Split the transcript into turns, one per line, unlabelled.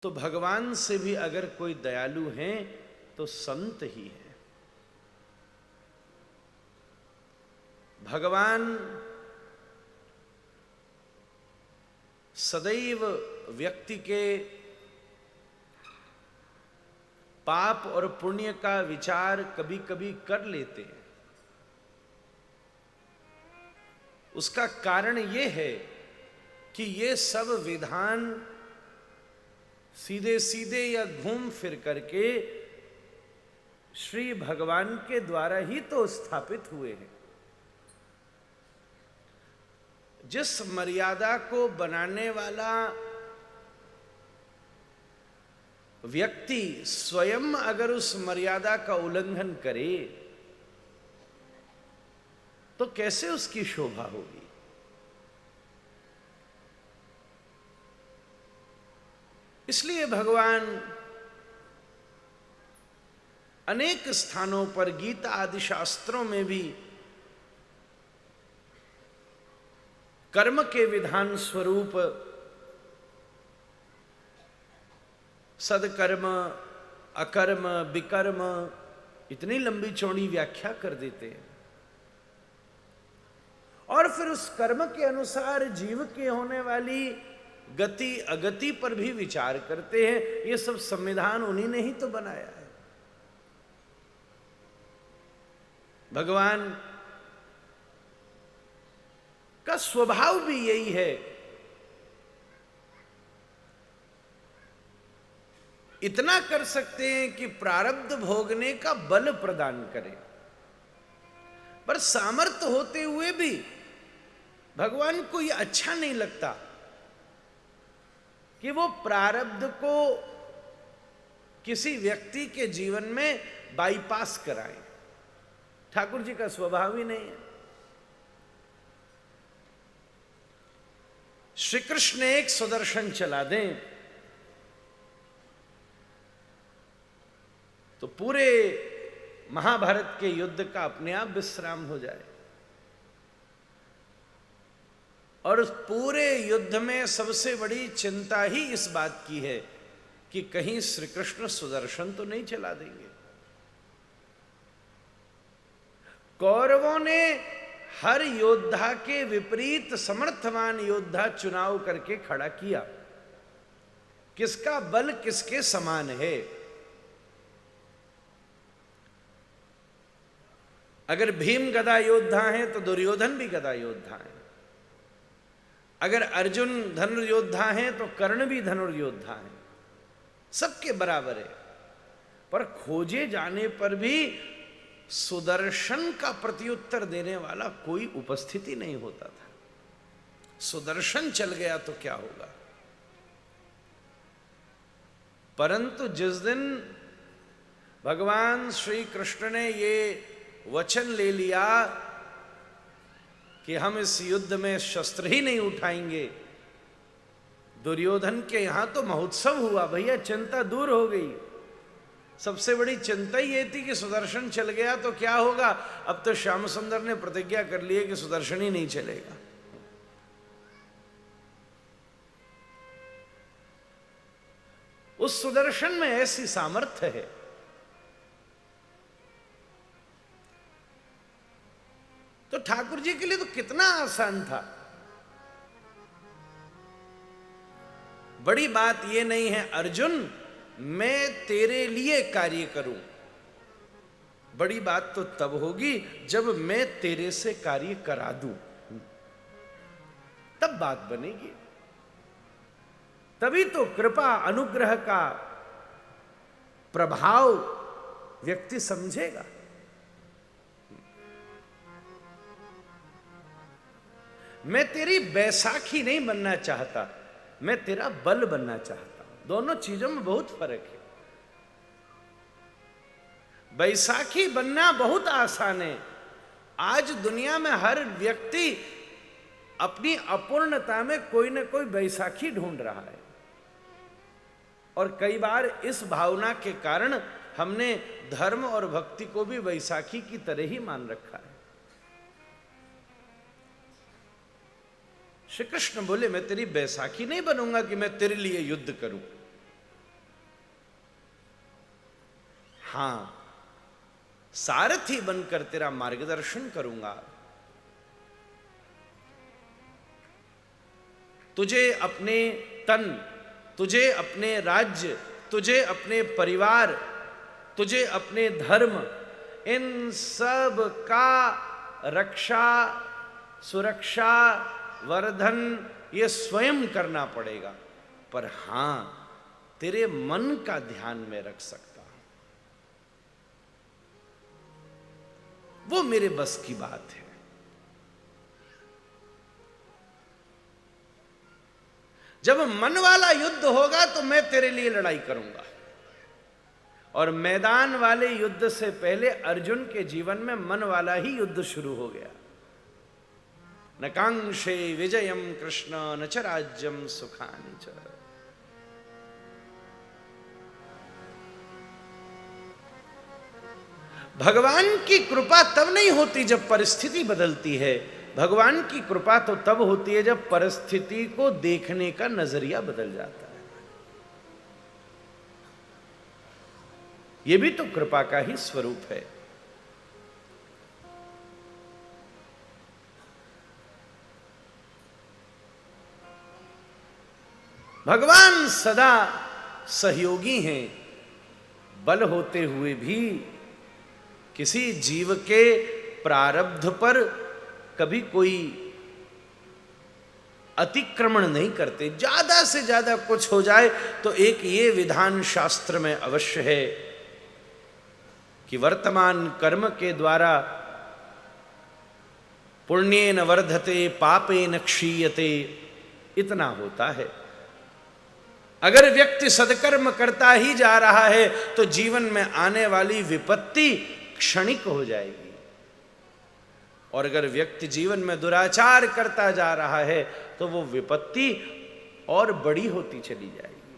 तो भगवान से भी अगर कोई दयालु हैं तो संत ही है। भगवान सदैव व्यक्ति के पाप और पुण्य का विचार कभी कभी कर लेते हैं। उसका कारण यह है कि ये सब विधान सीधे सीधे या घूम फिर करके श्री भगवान के द्वारा ही तो स्थापित हुए हैं। जिस मर्यादा को बनाने वाला व्यक्ति स्वयं अगर उस मर्यादा का उल्लंघन करे तो कैसे उसकी शोभा होगी। इसलिए भगवान अनेक स्थानों पर गीता आदि शास्त्रों में भी कर्म के विधान स्वरूप सदकर्म, अकर्म, विकर्म इतनी लंबी चौड़ी व्याख्या कर देते हैं और फिर उस कर्म के अनुसार जीव के होने वाली गति अगति पर भी विचार करते हैं। ये सब संविधान उन्हीं ने ही तो बनाया है। भगवान का स्वभाव भी यही है। इतना कर सकते हैं कि प्रारब्ध भोगने का बल प्रदान करें, पर सामर्थ्य होते हुए भी भगवान को यह अच्छा नहीं लगता कि वो प्रारब्ध को किसी व्यक्ति के जीवन में बाईपास कराए। ठाकुर जी का स्वभाव ही नहीं है। श्री कृष्ण एक सुदर्शन चला दें तो पूरे महाभारत के युद्ध का अपने आप विश्राम हो जाए। और उस पूरे युद्ध में सबसे बड़ी चिंता ही इस बात की है कि कहीं श्री कृष्ण सुदर्शन तो नहीं चला देंगे। कौरवों ने हर योद्धा के विपरीत समर्थवान योद्धा चुनाव करके खड़ा किया। किसका बल किसके समान है। अगर भीम गदा योद्धा हैं तो दुर्योधन भी गदा योद्धा हैं। अगर अर्जुन धनुर्योद्धा हैं तो कर्ण भी धनुर्योद्धा हैं। सबके बराबर है। पर खोजे जाने पर भी सुदर्शन का प्रत्युत्तर देने वाला कोई उपस्थिति नहीं होता था। सुदर्शन चल गया तो क्या होगा। परंतु जिस दिन भगवान श्री कृष्ण ने ये वचन ले लिया कि हम इस युद्ध में शस्त्र ही नहीं उठाएंगे, दुर्योधन के यहां तो महोत्सव हुआ। भैया चिंता दूर हो गई। सबसे बड़ी चिंता ये थी कि सुदर्शन चल गया तो क्या होगा। अब तो श्याम सुंदर ने प्रतिज्ञा कर ली है कि सुदर्शन ही नहीं चलेगा। उस सुदर्शन में ऐसी सामर्थ्य है। तो ठाकुर जी के लिए तो कितना आसान था। बड़ी बात यह नहीं है अर्जुन मैं तेरे लिए कार्य करूं। बड़ी बात तो तब होगी जब मैं तेरे से कार्य करा दूं, तब बात बनेगी। तभी तो कृपा अनुग्रह का प्रभाव व्यक्ति समझेगा। मैं तेरी बैसाखी नहीं बनना चाहता, मैं तेरा बल बनना चाहता हूं। दोनों चीजों में बहुत फर्क है। बैसाखी बनना बहुत आसान है। आज दुनिया में हर व्यक्ति अपनी अपूर्णता में कोई ना कोई बैसाखी ढूंढ रहा है। और कई बार इस भावना के कारण हमने धर्म और भक्ति को भी बैसाखी की तरह ही मान रखा है। श्री कृष्ण बोले मैं तेरी बैसाखी नहीं बनूंगा कि मैं तेरे लिए युद्ध करूं। हां, सारथी बनकर तेरा मार्गदर्शन करूंगा, तुझे अपने तन, तुझे अपने राज्य, तुझे अपने परिवार, तुझे अपने धर्म, इन सब का रक्षा, सुरक्षा, वर्धन ये स्वयं करना पड़ेगा। पर हां, तेरे मन का ध्यान में रख सकता हूं, वो मेरे बस की बात है। जब मन वाला युद्ध होगा तो मैं तेरे लिए लड़ाई करूंगा। और मैदान वाले युद्ध से पहले अर्जुन के जीवन में मन वाला ही युद्ध शुरू हो गया। न कांक्षे विजयम कृष्ण न च राज्यम सुखानि च। भगवान की कृपा तब नहीं होती जब परिस्थिति बदलती है, भगवान की कृपा तो तब होती है जब परिस्थिति को देखने का नजरिया बदल जाता है। यह भी तो कृपा का ही स्वरूप है। भगवान सदा सहयोगी हैं, बल होते हुए भी किसी जीव के प्रारब्ध पर कभी कोई अतिक्रमण नहीं करते। ज्यादा से ज्यादा कुछ हो जाए तो एक ये विधान शास्त्र में अवश्य है कि वर्तमान कर्म के द्वारा पुण्येन वर्धते पापेन क्षीयते, इतना होता है। अगर व्यक्ति सदकर्म करता ही जा रहा है तो जीवन में आने वाली विपत्ति क्षणिक हो जाएगी, और अगर व्यक्ति जीवन में दुराचार करता जा रहा है तो वो विपत्ति और बड़ी होती चली जाएगी।